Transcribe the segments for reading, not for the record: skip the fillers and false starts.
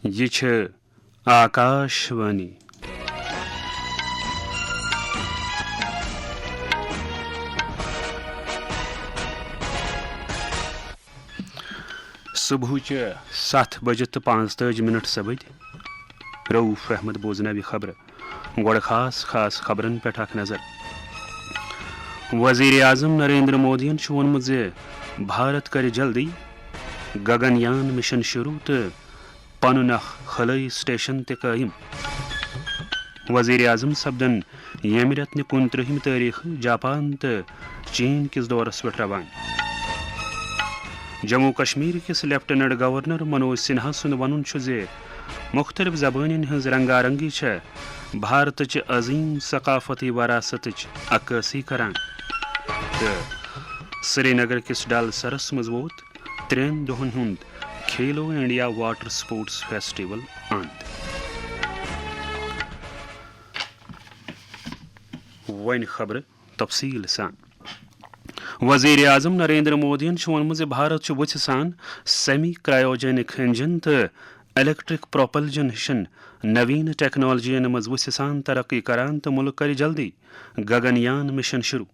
یہ چھ آکاشوانی صبح 7:45 سبد رؤوف احمد بوزنوی خبر گوڑ خاص خبرن پہ اخ نظر وزیر اعظم نریندر مودین وونمت زِ بھارت کر جلدی گگن یان مشن شروع تو پن اخ خلائی سٹیشن تہ قائم وزیر اعظم سپدن یمہ رتن 29 تاریخ جاپان تو چین کس دورس پہ روان جموں کشمیر کس لیفٹیننٹ گورنر منوج سنہا سند ون مختلف زبان ہز رنگا رنگی بھارت چہ عظیم ثقافتی وراثت عکاسی کران تو سری نگر کس ڈل سرس مز ووت 3 دہن ہند کھیلو انڈیا واٹر سپورٹس فیسٹیول اند ون خبر تفصیل سان وزیر اعظم نریندر مودین وونمت بھارت وچھ سان سیمی کرایوجینک انجن تو الیکٹرک پروپلجن ہشن نوین ٹیکنالوجین مز وچھ سان ترقی کران تو ملک کر جلدی گگن یان مشن شروع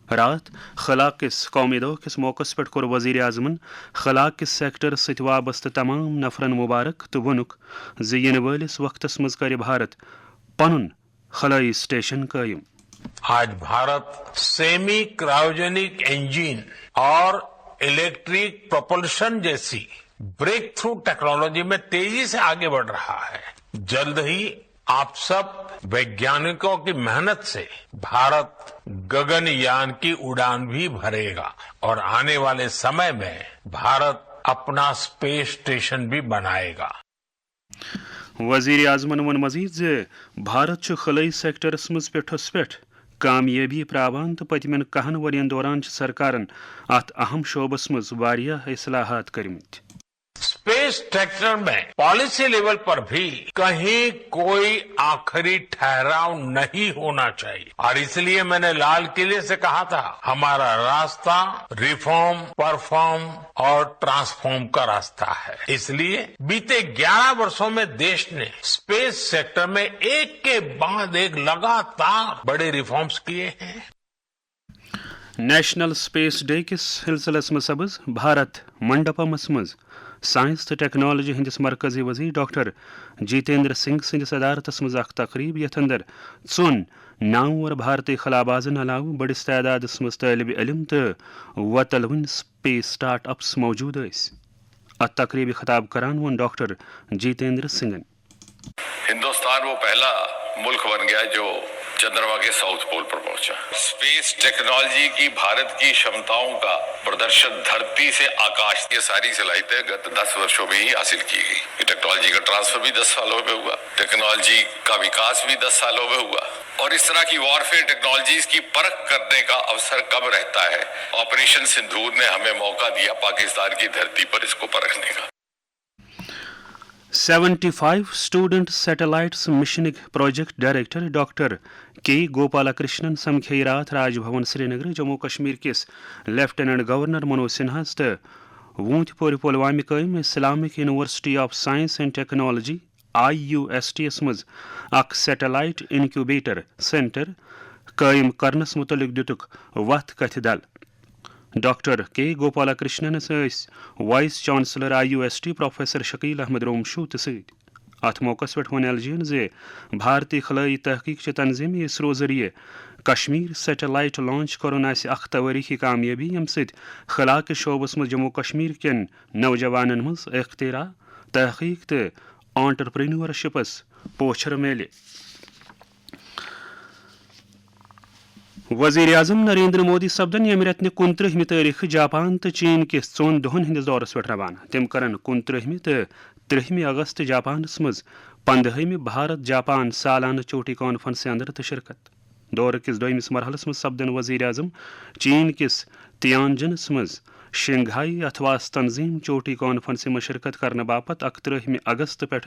رات خلا کس قومی دہ کس موقع پہ کور وزیر اعظمن خلا کس سیکٹر ست وابستہ تمام نفرن مبارک تو وونک ین ولس وقتس مز کر بھارت پن خلائی سٹیشن قائم آج بھارت سیمی کرایوجینک انجن اور الیکٹرک پروپلشن جیسی بریک تھرو ٹیکنالوجی میں تیزی سے آگے بڑھ رہا ہے. جلد ہی آپ سب ویگیانکوں کی محنت سے بھارت گگن یان کی اڑان بھی بھرے گا اور آنے والے سمے میں بھارت اپنا اسپیس اسٹیشن بھی بنائے گا. وزیر اعظمن ون مزید بھارت خلائی سیکٹرس مز پیٹھس پیٹھ کامیابی پراوان تو پتمن 10 ورین دوران سرکارن ات اہم شعبس مز واریاہ اصلاحات کرمت. اسپیس سیکٹر میں پالیسی لیول پر بھی کہیں کوئی آخری ٹھہراؤ نہیں ہونا چاہیے اور اس لیے میں نے لال قلعے سے کہا تھا ہمارا راستہ ریفارم پرفارم اور ٹرانسفارم کا راستہ ہے. اس لیے بیتے 11 برسوں میں دیش نے اسپیس سیکٹر میں ایک کے بعد ایک لگاتار بڑے ریفارمز کیے ہیں. نیشنل اسپیس ڈے کس سلسلس مز سپز بھارت منڈپمس مز سائنس تو ٹیکنالوجی ہندس مرکزی وزیر ڈاکٹر جیتیندر سنگھ سند صدارتس مز اخ تقریب یتھ اندر 4 نامور بھارتی خلابازن علاوہ بڑس تعداد مز طالب علم تو وطلون اسپیس سٹارٹ اپس موجود اس. ات تقریبی خطاب کران ون ڈاکٹر جیتیندر سنگھن ہندوستان وہ پہلا ملک بن گیا جو چندرما کے ساؤتھ پول پر پہنچا. اسپیس ٹیکنالوجی کی بھارت کی شمتاؤں کا پردرشن دھرتی سے آکاش یہ ساری صلاحیتیں گت 10 برسوں میں ہی حاصل کی گئی. یہ ٹیکنالوجی کا ٹرانسفر بھی 10 سالوں میں ہوا, ٹیکنالوجی کا وکاس بھی 10 سالوں میں ہوا اور اس طرح کی وارفیئر ٹیکنالوجیز کی پرکھ کرنے کا اوسر کب رہتا ہے. آپریشن سندھور نے ہمیں موقع دیا پاکستان کی دھرتی پر اس کو پرکھنے کا. 75 student satellites mission project director doctor K Gopala Krishnan سمکھے رات راج بھون سری نگر جموں کشمیر کس لیفٹیننٹ گورنر منوج سنہاس تو وونت پور پلوامہ قائم Islamic university of science and technology IUST یس مز اخ سیٹلائٹ انکیوبیٹر سینٹر قائم کرنس متعلق دتک وتھ کتھ دل. Doctor K Gopalakrishnan vice chancellor IUST professor Shakeel Ahmad Romshoo تو ست. ات موقع پہ ون ایل جی بھارتی خلائی تحقیق تنظیم اسرو ذریعہ کشمیر سیٹلائٹ لانچ کرن اخ تاریخی کامیابی یم ست خلا کے شعبس مز جموں کشمیر کن نوجوانن مز اختراع تحقیق تو آنٹرپرینورشپس پوچھر میلے. وزیر اعظم نریندر مودی سپدن یمہ رتن 29 تاریخ جاپان تو چین کس 4 دہن ہندس دورس پہ روانہ. تم کرن 29 تو 30 اگست جاپانس مز 15 بھارت جاپان سالانہ چوٹی کانفرنس اندر تو شرکت. دور کس دویمس مرحلس مز سپدن وزیر اعظم چین کس تیانجنس مز شنگھائی اتھواس تنظیم چوٹی کانفرنس میں شرکت کرنے باپت 31 اگست پہ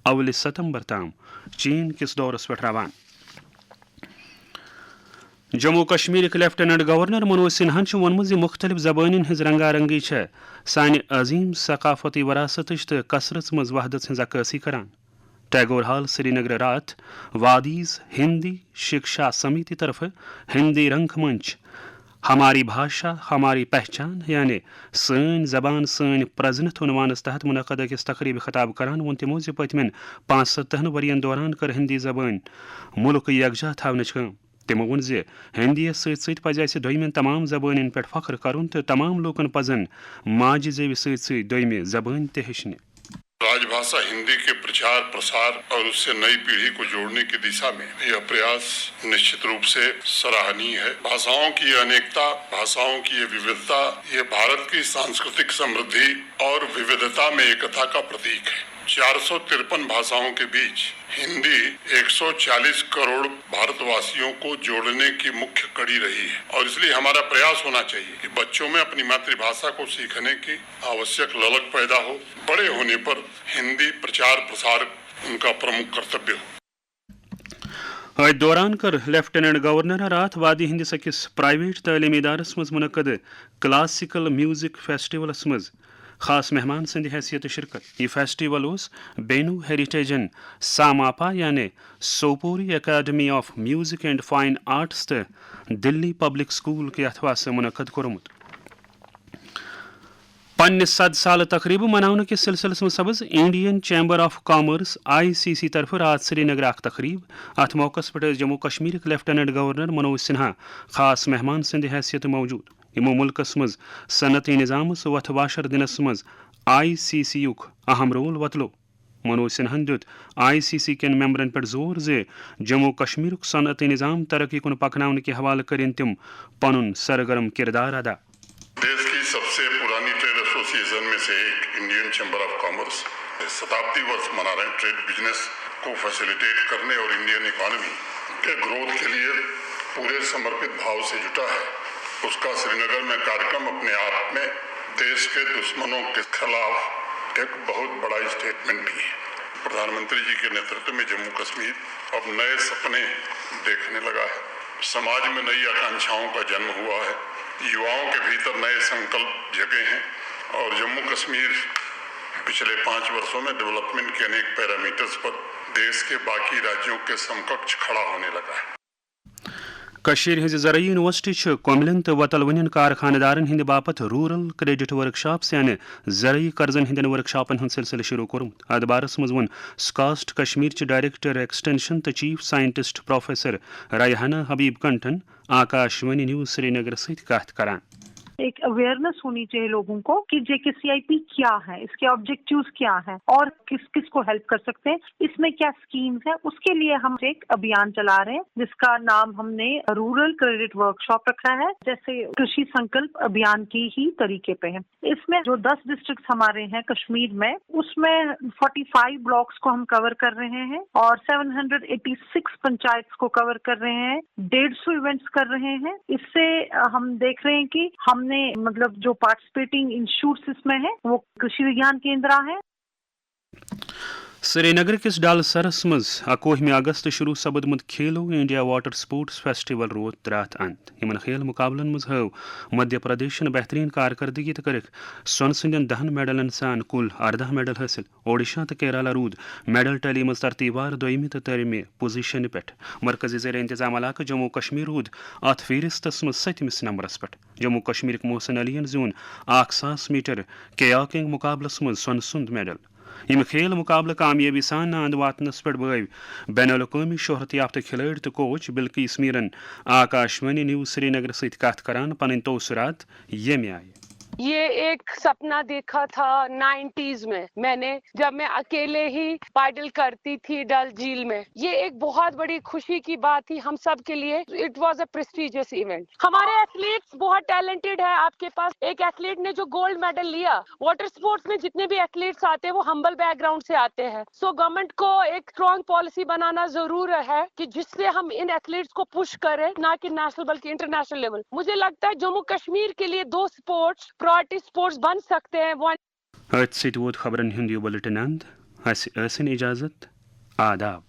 اول ستمبر تام چین کس دورس پہ روان. जम्मू कश्मीर लेफ्टिनेंट गवर्नर मनोज सिन्हा वोनमुत मुख्तलिफ जबानन हज रंगा रंगी सानि अजीम सकाफती वरासत तो कसरत मज वहदत हज अक्सी करान। टैगोर हाल श्रीनगर रात वादीज हिंदी शिक्षा समिति तरफ हिंदी रंग मंच हमारी भाषा हमारी पहचान यानी सन जबान सन प्रजनत उनवानस तहत मुनक़द अकिस तकरीब खिताब करान वोन तमो पतमन 65 वरियन दौरान कर हिंदी जबान मुल्क यकजा थावनच काम। तमो वोन हिंदी सत पज दोयमिन तमाम जबान पे फख्र करुन तो तमाम लोकन पजन माज जेव सत दोयमि जबान ते हेचने। राजभाषा हिंदी के प्रचार प्रसार और उससे नई पीढ़ी को जोड़ने की दिशा में यह प्रयास निश्चित रूप से सराहनीय है। भाषाओं की अनेकता, भाषाओं की ये विविधता, ये भारत की सांस्कृतिक समृद्धि और विविधता में एकता का प्रतीक है। 453 भाषाओं के बीच हिंदी 140 करोड़ भारतवासियों को जोड़ने की मुख्य कड़ी रही है और इसलिए हमारा प्रयास होना चाहिए कि बच्चों में अपनी मातृभाषा को सीखने की आवश्यक ललक पैदा हो। बड़े होने पर हिंदी प्रचार प्रसार उनका प्रमुख कर्तव्य हो। दौरान कर लेफ्टिनेंट गवर्नर रात वादी हिंद अकिस प्राइवेट तलीमी इदारस मज मुनक़द क्लासिकल म्यूजिक फेस्टिवलस मज खास मेहमान संद हैसियत शिरकत। यह फेस्टिवल बेनू हेरिटेजन सामापा यानी Sopori academy of music and fine arts तो दिल्ली पब्लिक स्कूल के अथवा से मुनक़द कोरमुत। पन्ने 100 साल तकरीब मनाने के सिलसिलस में सबज Indian chamber of commerce ICC तरफ रात श्रीनगर अख तकरीब अथ मौकस पे जम्मू कश्मीर लेफ्टिनेंट गवर्नर मनोज सिन्हा खास मेहमान संद हैसियत मौजूद। यमो मुल्कस मज सनती निज़ामस वथ वाशर दिनस मज ICC युक अहम रोल वतलो। मनोज सिन्हन दुत ICC के मेंबरन पर जोर जे जम्मू कश्मीर सनती निज़ाम तरक्की कुन पकनाने के हवाले करें तिम पनुन सरगर्म किरदार अदा। देश की सबसे पुरानी ट्रेड एसोसिएशन में से एक इंडियन चैम्बर ऑफ कॉमर्स शताब्दी वर्ष मना रहे ट्रेड बिजनेस को फैसिलिटेट करने और इंडियन इकोनॉमी के ग्रोथ के लिए पूरे समर्पित भाव से जुटा है। उसका श्रीनगर में कार्यक्रम अपने आप में देश के दुश्मनों के खिलाफ एक बहुत बड़ा स्टेटमेंट भी है। प्रधानमंत्री जी के नेतृत्व में जम्मू कश्मीर अब नए सपने देखने लगा है। समाज में नई आकांक्षाओं का जन्म हुआ है। युवाओं के भीतर नए संकल्प जगे हैं और जम्मू कश्मीर पिछले 5 वर्षों में डेवलपमेंट के अनेक पैरामीटर्स पर देश के बाकी राज्यों के समकक्ष खड़ा होने लगा है। कशीर हिंद ज़रई यूनिवर्सिटी कोमलिन तो वतलवन कारखानदारन हिंद बापत रूरल क्रेडिट वर्कशॉप्स यानी ज़रई कर्जन हिंदन वर्कशॉपन हंद सिलसिल शुरू कोरमुत। अत बारस मज one SKUAST Kashmir director extension तो चीफ साइंटिस्ट प्रोफेसर रायहाना हबीब कंठन आकाशवाणी न्यूज़ श्रीनगर सहित कथ करान। एक अवेयरनेस होनी चाहिए लोगों को कि JKCIP क्या है, इसके ऑब्जेक्टिव्स क्या हैं और किस किस को हेल्प कर सकते हैं, इसमें क्या स्कीम्स है। उसके लिए हम एक अभियान चला रहे हैं जिसका नाम हमने रूरल क्रेडिट वर्कशॉप रखा है, जैसे कृषि संकल्प अभियान की ही तरीके पे है। इसमें जो 10 डिस्ट्रिक्ट हमारे हैं कश्मीर में, उसमें 45 ब्लॉक्स को हम कवर कर रहे हैं और 786 पंचायत को कवर कर रहे हैं, 150 इवेंट्स कर रहे हैं। इससे हम देख रहे हैं कि हमने मतलब जो पार्टिसिपेटिंग इंस्टीट्यूट्स इसमें है वो कृषि विज्ञान केंद्र है। श्रीनगर किस डाल सरस मज 21 अगस्त शुरू सपदमुत खेलो इंडिया वाटर स्पोर्ट्स फेस्टिवल रोत रात अंत। इन खेल मुकाबलन मज हव मध्य प्रदेश बेहतरीन कारकर्दगी तो कर सोन संदन 10 मेडलन सान कुल 18 मेडल हासिल। ओडिशा तो केरला रूद मेडल टली मज तरतीबार दोयमी तो तरिमे पोजिशन पे। मरकजी ज़ेर इंतजाम इलाका जम्मू कश्मीर रूद अत फहरिस्तस मज 7 नंबरस पे। जम्मू कश्मीर मोहसिन अलियन जून 1000 मीटर कयाकिंग मुकाबलस मज सोन सुंद मेडल। यम खेल मुकाबला कामयाबी सान अंद वातनस पे बव बैनुल-अक़वामी शोहरत याफ्ता खिलाड़ी तो कोच बिल्किस मीरन आकाशवाणी न्यूज़ श्रीनगर सहित कथ करान पन तौसरात ये आए। ये एक सपना देखा था 90s में मैंने, जब मैं अकेले ही पैडल करती थी डल झील में। ये एक बहुत बड़ी खुशी की बात थी हम सब के लिए। It was a prestigious event. हमारे एथलीट्स बहुत टैलेंटेड है। आपके पास एक एथलीट ने जो गोल्ड मेडल लिया। वाटर स्पोर्ट्स में जितने भी एथलीट्स आते हैं वो हम्बल बैकग्राउंड से आते हैं। सो गवर्नमेंट को एक स्ट्रॉन्ग पॉलिसी बनाना जरूर है कि जिससे हम इन एथलीट्स को पुश करें, ना कि नेशनल बल्कि इंटरनेशनल लेवल। मुझे लगता है जम्मू कश्मीर के लिए 2 स्पोर्ट्स प्रायोरिटी स्पोर्ट्स बन सकते हैं। खबरन हिंदी बुलेटिन अंत इजाजत आदाब।